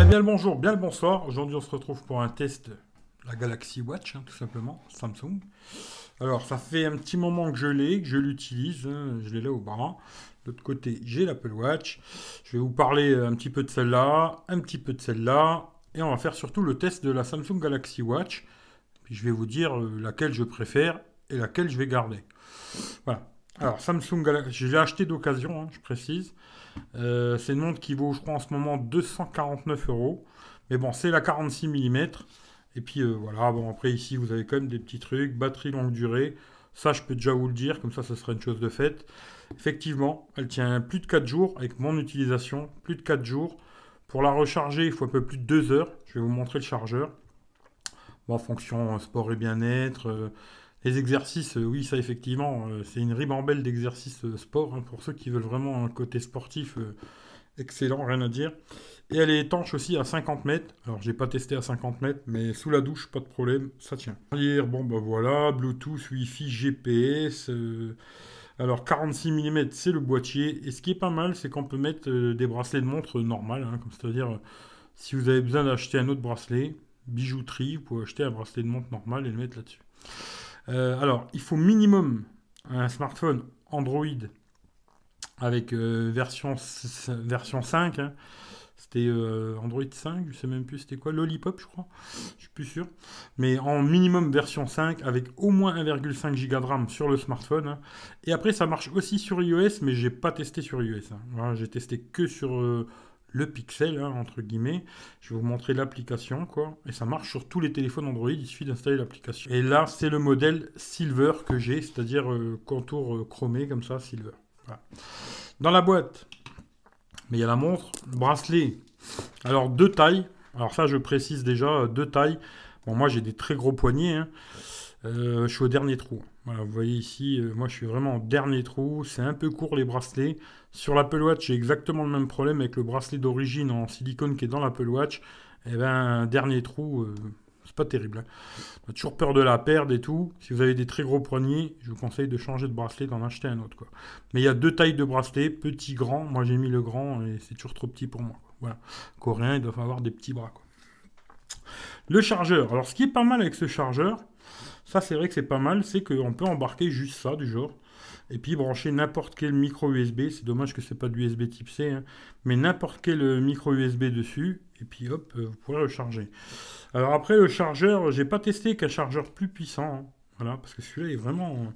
Bien le bonjour, bien le bonsoir. Aujourd'hui, on se retrouve pour un test de la Galaxy Watch, tout simplement, Samsung. Alors, ça fait un petit moment que je l'ai, que je l'utilise, je l'ai là au bras. De l'autre côté, j'ai l'Apple Watch. Je vais vous parler un petit peu de celle-là, un petit peu de celle-là, et on va faire surtout le test de la Samsung Galaxy Watch. Puis je vais vous dire laquelle je préfère et laquelle je vais garder. Voilà. Alors, Samsung Galaxy, je l'ai acheté d'occasion, je précise. C'est une montre qui vaut, je crois, en ce moment 249 euros. Mais bon, c'est la 46 mm. Et puis voilà, bon, après ici, vous avez quand même des petits trucs. Batterie longue durée. Ça, je peux déjà vous le dire, comme ça sera une chose de faite. Effectivement, elle tient plus de 4 jours avec mon utilisation. Plus de 4 jours. Pour la recharger, il faut un peu plus de 2 heures. Je vais vous montrer le chargeur. Bon, fonction sport et bien-être. Les exercices, oui, ça effectivement, c'est une ribambelle d'exercices sport, pour ceux qui veulent vraiment un côté sportif excellent, rien à dire. Et elle est étanche aussi à 50 mètres. Alors, j'ai pas testé à 50 mètres, mais sous la douche, pas de problème, ça tient. Arrière, bon, bah voilà, Bluetooth, Wi-Fi, GPS. Alors, 46 mm, c'est le boîtier. Et ce qui est pas mal, c'est qu'on peut mettre des bracelets de montre normal, comme c'est-à-dire, si vous avez besoin d'acheter un autre bracelet, bijouterie, vous pouvez acheter un bracelet de montre normal et le mettre là-dessus. Alors, il faut minimum un smartphone Android avec version 5. C'était Android 5, je sais même plus c'était quoi, Lollipop je crois, je suis plus sûr. Mais en minimum version 5 avec au moins 1,5 Go de RAM sur le smartphone. Et après ça marche aussi sur iOS, mais j'ai pas testé sur iOS. Voilà, j'ai testé que sur le Pixel, entre guillemets. Je vais vous montrer l'application, quoi. Et ça marche sur tous les téléphones Android, il suffit d'installer l'application. Et là, c'est le modèle Silver que j'ai, c'est-à-dire contour chromé, comme ça, Silver. Voilà. Dans la boîte, mais il y a la montre, le bracelet. Alors, deux tailles. Alors ça, je précise déjà, deux tailles. Bon, moi, j'ai des très gros poignets, je suis au dernier trou. Voilà, vous voyez ici, moi je suis vraiment au dernier trou. C'est un peu court les bracelets. Sur l'Apple Watch, j'ai exactement le même problème avec le bracelet d'origine en silicone qui est dans l'Apple Watch. Et ben, dernier trou, c'est pas terrible. On a toujours peur de la perdre et tout. Si vous avez des très gros poignets, je vous conseille de changer de bracelet, d'en acheter un autre, quoi. Mais il y a deux tailles de bracelet, petit, grand. Moi j'ai mis le grand et c'est toujours trop petit pour moi, quoi. Voilà. Coréens, ils doivent avoir des petits bras, quoi. Le chargeur. Alors, ce qui est pas mal avec ce chargeur, ça c'est vrai que c'est pas mal, c'est qu'on peut embarquer juste ça, du genre, et puis brancher n'importe quel micro USB. C'est dommage que c'est pas de USB type C, mais n'importe quel micro USB dessus, et puis hop, vous pourrez le charger. Alors après, le chargeur, j'ai pas testé qu'un chargeur plus puissant, voilà, parce que celui-là est vraiment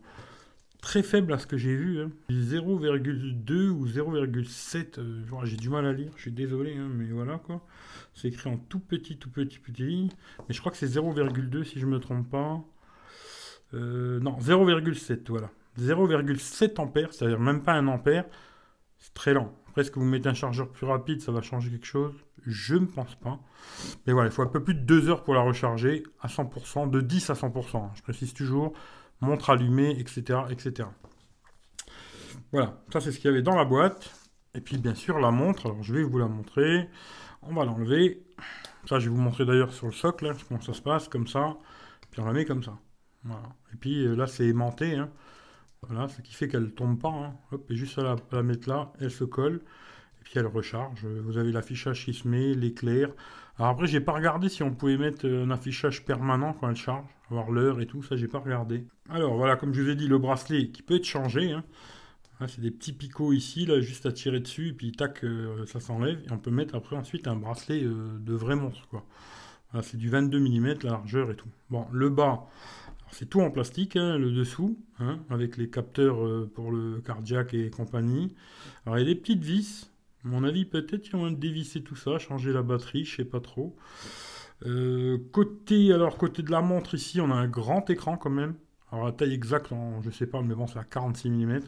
très faible à ce que j'ai vu. 0,2 ou 0,7, j'ai du mal à lire, je suis désolé, mais voilà quoi. C'est écrit en tout petit, tout petit, petit. Mais je crois que c'est 0,2 si je me trompe pas. Non, 0,7, voilà. 0,7 ampères, c'est-à-dire même pas un ampère. C'est très lent. Après, est-ce que vous mettez un chargeur plus rapide, ça va changer quelque chose? Je ne pense pas. Mais voilà, il faut un peu plus de 2 heures pour la recharger à 100%, de 10 à 100%. Je précise toujours, montre allumée, etc., etc. Voilà, ça c'est ce qu'il y avait dans la boîte. Et puis bien sûr la montre, alors je vais vous la montrer. On va l'enlever. Ça je vais vous montrer d'ailleurs sur le socle, comment ça se passe, comme ça. Puis on la met comme ça. Voilà. Et puis là c'est aimanté. Voilà, ce qui fait qu'elle ne tombe pas. Hop, et juste à la mettre là, elle se colle. Et puis elle recharge. Vous avez l'affichage qui se met, l'éclair. Alors après, j'ai pas regardé si on pouvait mettre un affichage permanent quand elle charge, avoir l'heure et tout, ça j'ai pas regardé. Alors voilà, comme je vous ai dit, le bracelet qui peut être changé. C'est des petits picots ici, là, juste à tirer dessus, et puis tac, ça s'enlève. Et on peut mettre après ensuite un bracelet de vraie montre, quoi. Voilà, c'est du 22 mm, la largeur et tout. Bon, le bas, c'est tout en plastique, le dessous, avec les capteurs pour le cardiaque et compagnie. Alors il y a des petites vis. À mon avis, peut-être qu'ils vont dévisser tout ça, changer la batterie, je sais pas trop. Côté de la montre ici, on a un grand écran quand même. Alors la taille exacte, je sais pas, mais bon, c'est à 46 mm.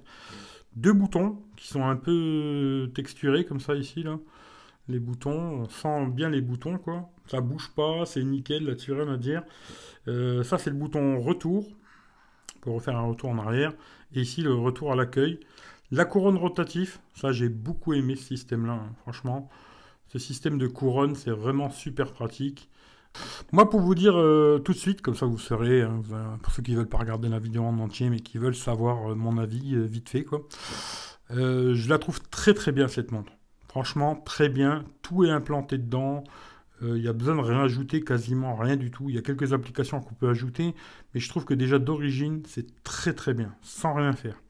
Deux boutons qui sont un peu texturés comme ça ici, là. Les boutons, on sent bien les boutons, quoi. Ça bouge pas, c'est nickel, là-dessus rien à dire. Ça, c'est le bouton retour, pour refaire un retour en arrière. Et ici, le retour à l'accueil. La couronne rotative, ça, j'ai beaucoup aimé ce système-là, franchement. Ce système de couronne, c'est vraiment super pratique. Moi, pour vous dire tout de suite, comme ça vous saurez, pour ceux qui ne veulent pas regarder la vidéo en entier, mais qui veulent savoir mon avis vite fait, quoi. Je la trouve très très bien, cette montre. Franchement, très bien. Tout est implanté dedans. Il y a besoin de rien ajouter, quasiment rien du tout. Il y a quelques applications qu'on peut ajouter, mais je trouve que déjà d'origine, c'est très très bien, sans rien faire.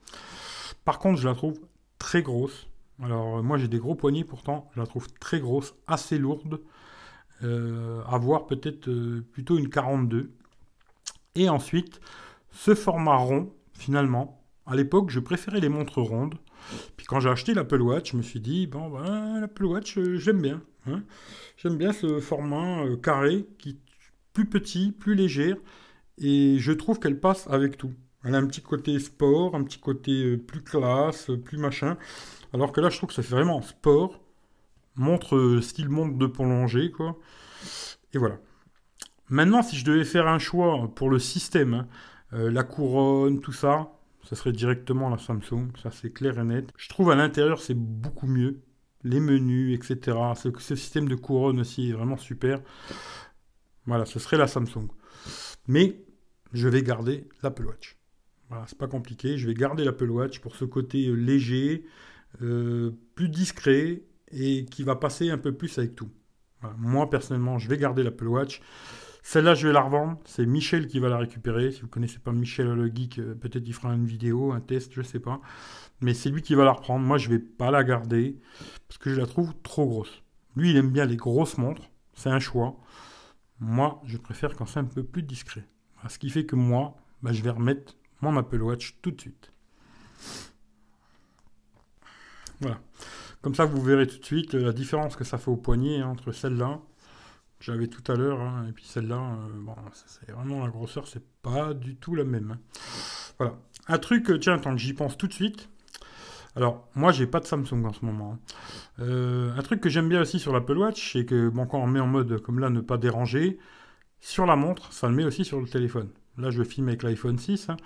Par contre, je la trouve très grosse. Alors, moi j'ai des gros poignets pourtant, je la trouve très grosse, assez lourde. À voir peut-être plutôt une 42. Et ensuite, ce format rond, finalement, à l'époque, je préférais les montres rondes. Puis quand j'ai acheté l'Apple Watch, je me suis dit, bon, ben, l'Apple Watch, j'aime bien. Hein. J'aime bien ce format carré, qui est plus petit, plus léger, et je trouve qu'elle passe avec tout. Elle a un petit côté sport, un petit côté plus classe, plus machin. Alors que là, je trouve que ça fait vraiment sport, montre style montre de plongée, quoi. Et voilà. Maintenant, si je devais faire un choix pour le système, hein, la couronne, tout ça, ça serait directement la Samsung. Ça, c'est clair et net. Je trouve à l'intérieur, c'est beaucoup mieux. Les menus, etc. Ce système de couronne aussi est vraiment super. Voilà, ce serait la Samsung. Mais je vais garder l'Apple Watch. Voilà, c'est pas compliqué. Je vais garder l'Apple Watch pour ce côté léger, plus discret et qui va passer un peu plus avec tout. Voilà. Moi, personnellement, je vais garder l'Apple Watch. Celle-là, je vais la revendre. C'est Michel qui va la récupérer. Si vous ne connaissez pas Michel le Geek, peut-être il fera une vidéo, un test, je ne sais pas. Mais c'est lui qui va la reprendre. Moi, je ne vais pas la garder parce que je la trouve trop grosse. Lui, il aime bien les grosses montres. C'est un choix. Moi, je préfère quand c'est un peu plus discret. Voilà, ce qui fait que moi, bah, je vais remettre mon Apple Watch tout de suite. Voilà. Comme ça, vous verrez tout de suite la différence que ça fait au poignet hein, entre celle-là que j'avais tout à l'heure hein, et puis celle-là. Bon, c'est vraiment la grosseur, c'est pas du tout la même. Hein. Voilà. Un truc, tiens, tant que j'y pense tout de suite. Alors, moi, j'ai pas de Samsung en ce moment. Hein. Un truc que j'aime bien aussi sur l'Apple Watch, c'est que bon, quand on met en mode comme là, ne pas déranger, sur la montre, ça le met aussi sur le téléphone. Là, je filme avec l'iPhone 6. Hein.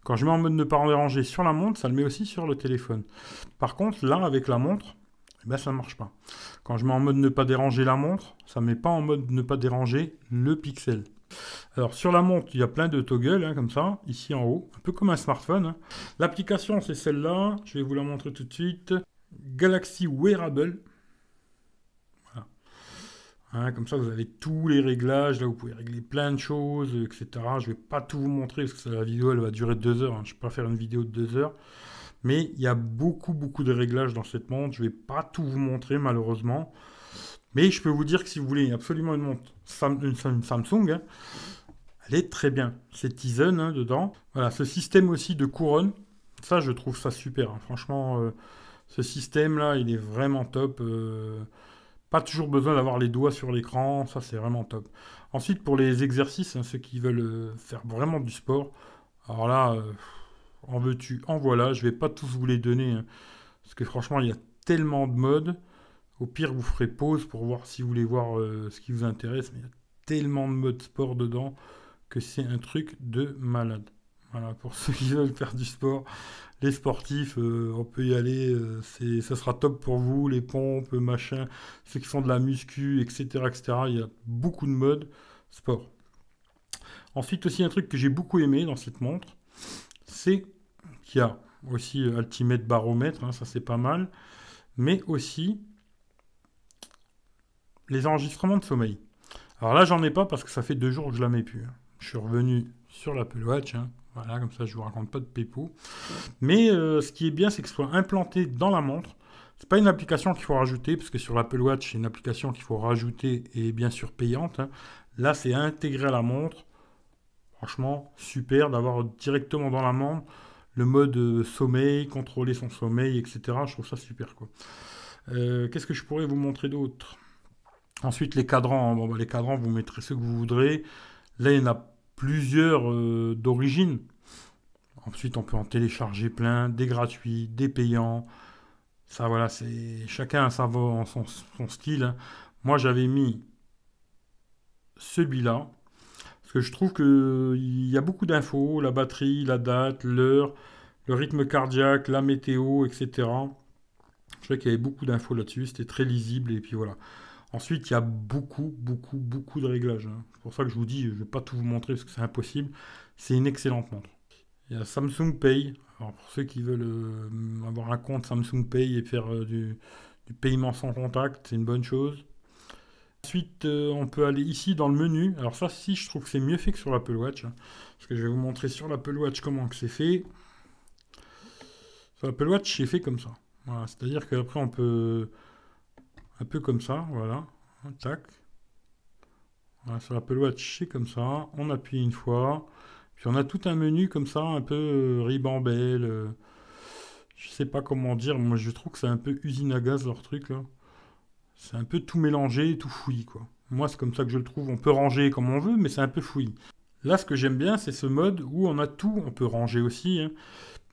Quand je mets en mode ne pas déranger sur la montre, ça le met aussi sur le téléphone. Par contre, là, avec la montre, eh ben, ça ne marche pas. Quand je mets en mode ne pas déranger la montre, ça ne met pas en mode ne pas déranger le pixel. Alors sur la montre, il y a plein de toggles hein, comme ça, ici en haut, un peu comme un smartphone. Hein. L'application, c'est celle-là. Je vais vous la montrer tout de suite. Galaxy Wearable. Voilà. Hein, comme ça, vous avez tous les réglages. Là, vous pouvez régler plein de choses, etc. Je ne vais pas tout vous montrer parce que la vidéo, elle va durer 2 heures. Hein. Je ne peux pas faire une vidéo de 2 heures. Mais il y a beaucoup, beaucoup de réglages dans cette montre. Je ne vais pas tout vous montrer, malheureusement. Mais je peux vous dire que si vous voulez absolument une montre une Samsung, hein, elle est très bien. C'est Tizen hein, dedans. Voilà, ce système aussi de couronne, ça, je trouve ça super. Hein. Franchement, ce système-là, il est vraiment top. Pas toujours besoin d'avoir les doigts sur l'écran. Ça, c'est vraiment top. Ensuite, pour les exercices, hein, ceux qui veulent faire vraiment du sport, alors là... en veux-tu, en voilà, je vais pas tous vous les donner, hein, parce que franchement, il y a tellement de modes. Au pire, vous ferez pause pour voir si vous voulez voir ce qui vous intéresse, mais il y a tellement de modes sport dedans que c'est un truc de malade. Voilà, pour ceux qui veulent faire du sport, les sportifs, on peut y aller, ça sera top pour vous, les pompes, machin, ceux qui font de la muscu, etc., etc. Il y a beaucoup de modes sport. Ensuite, aussi un truc que j'ai beaucoup aimé dans cette montre, c'est qu'il y a aussi Ultimate Baromètre, hein, ça c'est pas mal, mais aussi les enregistrements de sommeil. Alors là, j'en ai pas parce que ça fait 2 jours que je la mets plus. Hein. Je suis revenu sur l'Apple Watch, hein. Voilà, comme ça je vous raconte pas de pépou. Mais ce qui est bien, c'est que ce soit implanté dans la montre. C'est pas une application qu'il faut rajouter, parce que sur l'Apple Watch, c'est une application qu'il faut rajouter et bien sûr payante. Hein. Là, c'est intégré à la montre. Franchement, super d'avoir directement dans la montre le mode sommeil, contrôler son sommeil, etc. Je trouve ça super, quoi. Qu'est-ce que je pourrais vous montrer d'autre? Ensuite, les cadrans. Bon, bah, les cadrans, vous mettrez ce que vous voudrez. Là, il y en a plusieurs d'origine. Ensuite, on peut en télécharger plein, des gratuits, des payants. Ça, voilà, c'est chacun a son style. Hein. Moi, j'avais mis celui-là. Parce que je trouve qu'il y a beaucoup d'infos, la batterie, la date, l'heure, le rythme cardiaque, la météo, etc. Je trouvais qu'il y avait beaucoup d'infos là-dessus, c'était très lisible, et puis voilà. Ensuite, il y a beaucoup, beaucoup, beaucoup de réglages. Hein. C'est pour ça que je vous dis, je ne vais pas tout vous montrer parce que c'est impossible. C'est une excellente montre. Il y a Samsung Pay. Alors pour ceux qui veulent avoir un compte Samsung Pay et faire du paiement sans contact, c'est une bonne chose. Ensuite, on peut aller ici dans le menu. Alors ça, si, je trouve que c'est mieux fait que sur l'Apple Watch, hein. Parce que je vais vous montrer sur l'Apple Watch comment que c'est fait. Sur l'Apple Watch, c'est fait comme ça. Voilà, c'est-à-dire qu'après, on peut... Un peu comme ça, voilà. Tac. Voilà, sur l'Apple Watch, c'est comme ça. On appuie une fois. Puis on a tout un menu comme ça, un peu ribambelle. Je sais pas comment dire. Moi, je trouve que c'est un peu usine à gaz, leur truc, là. C'est un peu tout mélangé, tout fouillis, quoi. Moi, c'est comme ça que je le trouve. On peut ranger comme on veut, mais c'est un peu fouillis. Là, ce que j'aime bien, c'est ce mode où on a tout. On peut ranger aussi, hein.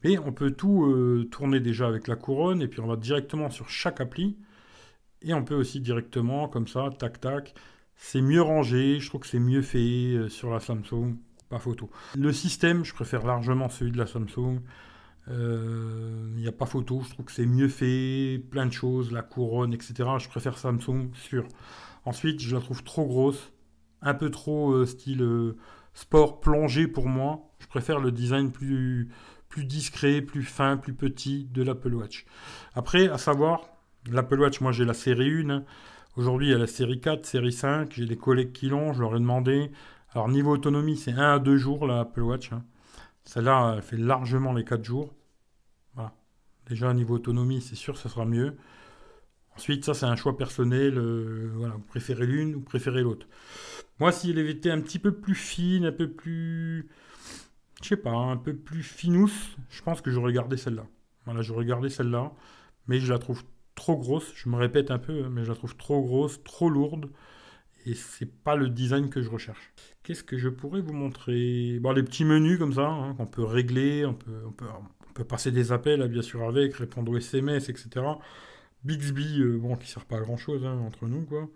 Mais on peut tout tourner déjà avec la couronne. Et puis, on va directement sur chaque appli. Et on peut aussi directement, comme ça, tac, tac. C'est mieux rangé. Je trouve que c'est mieux fait sur la Samsung. Pas photo. Le système, je préfère largement celui de la Samsung. Il n'y a pas photo, je trouve que c'est mieux fait, plein de choses, la couronne, etc. Je préfère Samsung, sûr. Ensuite, je la trouve trop grosse, un peu trop style sport plongé pour moi. Je préfère le design plus discret, plus fin, plus petit de l'Apple Watch. Après, à savoir, l'Apple Watch, moi j'ai la série 1. Hein. Aujourd'hui, il y a la série 4, série 5. J'ai des collègues qui l'ont, je leur ai demandé. Alors, niveau autonomie, c'est 1 à 2 jours l'Apple Watch. Hein. Celle-là, elle fait largement les 4 jours. Voilà. Déjà, niveau autonomie, c'est sûr que ça sera mieux. Ensuite, ça, c'est un choix personnel. Voilà, vous préférez l'une ou vous préférez l'autre. Moi, si elle avait été un petit peu plus fine, un peu plus... Je sais pas, un peu plus finousse, je pense que j'aurais gardé celle-là. Voilà, j'aurais gardé celle-là. Mais je la trouve trop grosse. Je me répète un peu, hein, mais je la trouve trop grosse, trop lourde. Et c'est pas le design que je recherche. Qu'est-ce que je pourrais vous montrer? Bon, les petits menus comme ça, hein, qu'on peut régler, on peut passer des appels, là, bien sûr, avec, répondre aux SMS, etc. Bixby, bon, qui sert pas à grand-chose, hein, entre nous, quoi.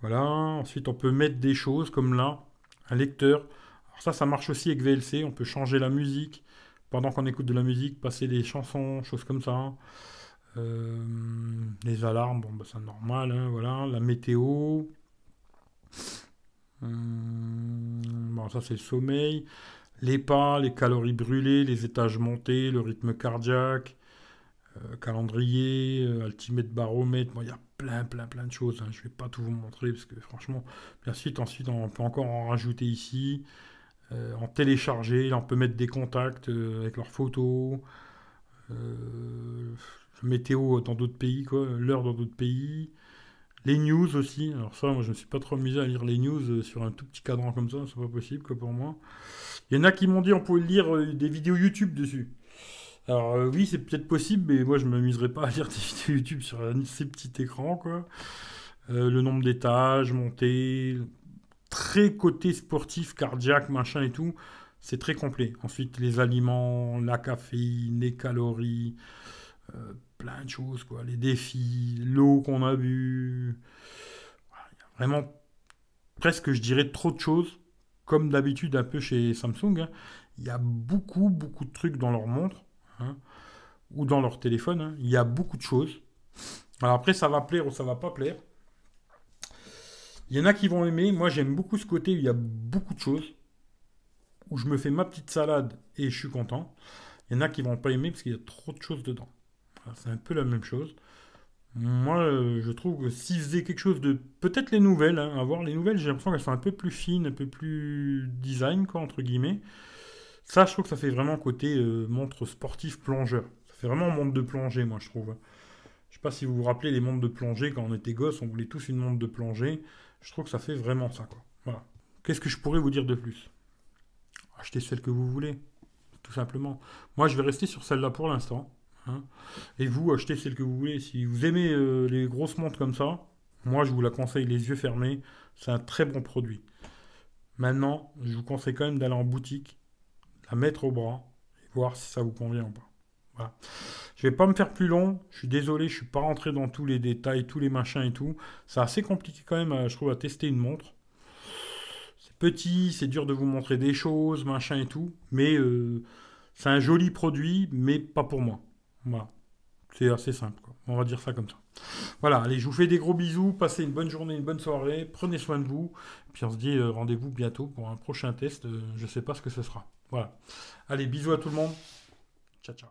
Voilà. Ensuite, on peut mettre des choses comme là, un lecteur. Alors ça marche aussi avec VLC. On peut changer la musique pendant qu'on écoute de la musique, passer des chansons, choses comme ça. Les alarmes, bon, bah, c'est normal, hein, voilà. La météo. Bon, ça c'est le sommeil. Les pas, les calories brûlées, les étages montés, le rythme cardiaque, calendrier, ultimate baromètre. Bon, il y a plein de choses. Hein. Je ne vais pas tout vous montrer parce que franchement, ensuite on peut encore en rajouter ici. En télécharger, là on peut mettre des contacts avec leurs photos. Météo dans d'autres pays, quoi. L'heure dans d'autres pays. Les news aussi. Alors ça, moi, je ne me suis pas trop amusé à lire les news sur un tout petit cadran comme ça. C'est pas possible, quoi, pour moi. Il y en a qui m'ont dit on pouvait lire des vidéos YouTube dessus. Alors oui, c'est peut-être possible, mais moi, je m'amuserais pas à lire des vidéos YouTube sur ces petits écrans, quoi. Le nombre d'étages, montée, très côté sportif, cardiaque, machin et tout. C'est très complet. Ensuite, les aliments, la caféine, les calories, plein de choses, quoi. Les défis, l'eau qu'on a bu. Voilà, il y a vraiment presque, je dirais, trop de choses. Comme d'habitude, un peu chez Samsung. Hein. Il y a beaucoup de trucs dans leur montre. Hein, ou dans leur téléphone. Hein. Il y a beaucoup de choses. Alors après, ça va plaire ou ça va pas plaire. Il y en a qui vont aimer. Moi, j'aime beaucoup ce côté où il y a beaucoup de choses. Où je me fais ma petite salade et je suis content. Il y en a qui vont pas aimer parce qu'il y a trop de choses dedans. Voilà, c'est un peu la même chose. Moi, je trouve que s'ils faisaient quelque chose de... Peut-être les nouvelles, hein, à voir les nouvelles, j'ai l'impression qu'elles sont un peu plus fines, un peu plus design, quoi, entre guillemets. Ça, je trouve que ça fait vraiment côté montre sportif plongeur. Ça fait vraiment montre de plongée, moi, je trouve. Je sais pas si vous vous rappelez les montres de plongée, quand on était gosse, on voulait tous une montre de plongée. Je trouve que ça fait vraiment ça, quoi. Voilà. Qu'est-ce que je pourrais vous dire de plus? Achetez celle que vous voulez, tout simplement. Moi, je vais rester sur celle-là pour l'instant. Hein. Et vous, achetez celle que vous voulez. Si vous aimez les grosses montres comme ça, moi, je vous la conseille les yeux fermés. C'est un très bon produit. Maintenant, je vous conseille quand même d'aller en boutique, la mettre au bras, et voir si ça vous convient ou pas. Voilà. Je vais pas me faire plus long. Je suis désolé, je suis pas rentré dans tous les détails, tous les machins et tout. C'est assez compliqué quand même, je trouve, à tester une montre. C'est petit, c'est dur de vous montrer des choses, machin et tout. Mais c'est un joli produit, mais pas pour moi. Voilà. C'est assez simple, quoi. On va dire ça comme ça. Voilà, allez, je vous fais des gros bisous. Passez une bonne journée, une bonne soirée. Prenez soin de vous. Puis on se dit rendez-vous bientôt pour un prochain test. Je sais pas ce que ce sera. Voilà. Allez, bisous à tout le monde. Ciao, ciao.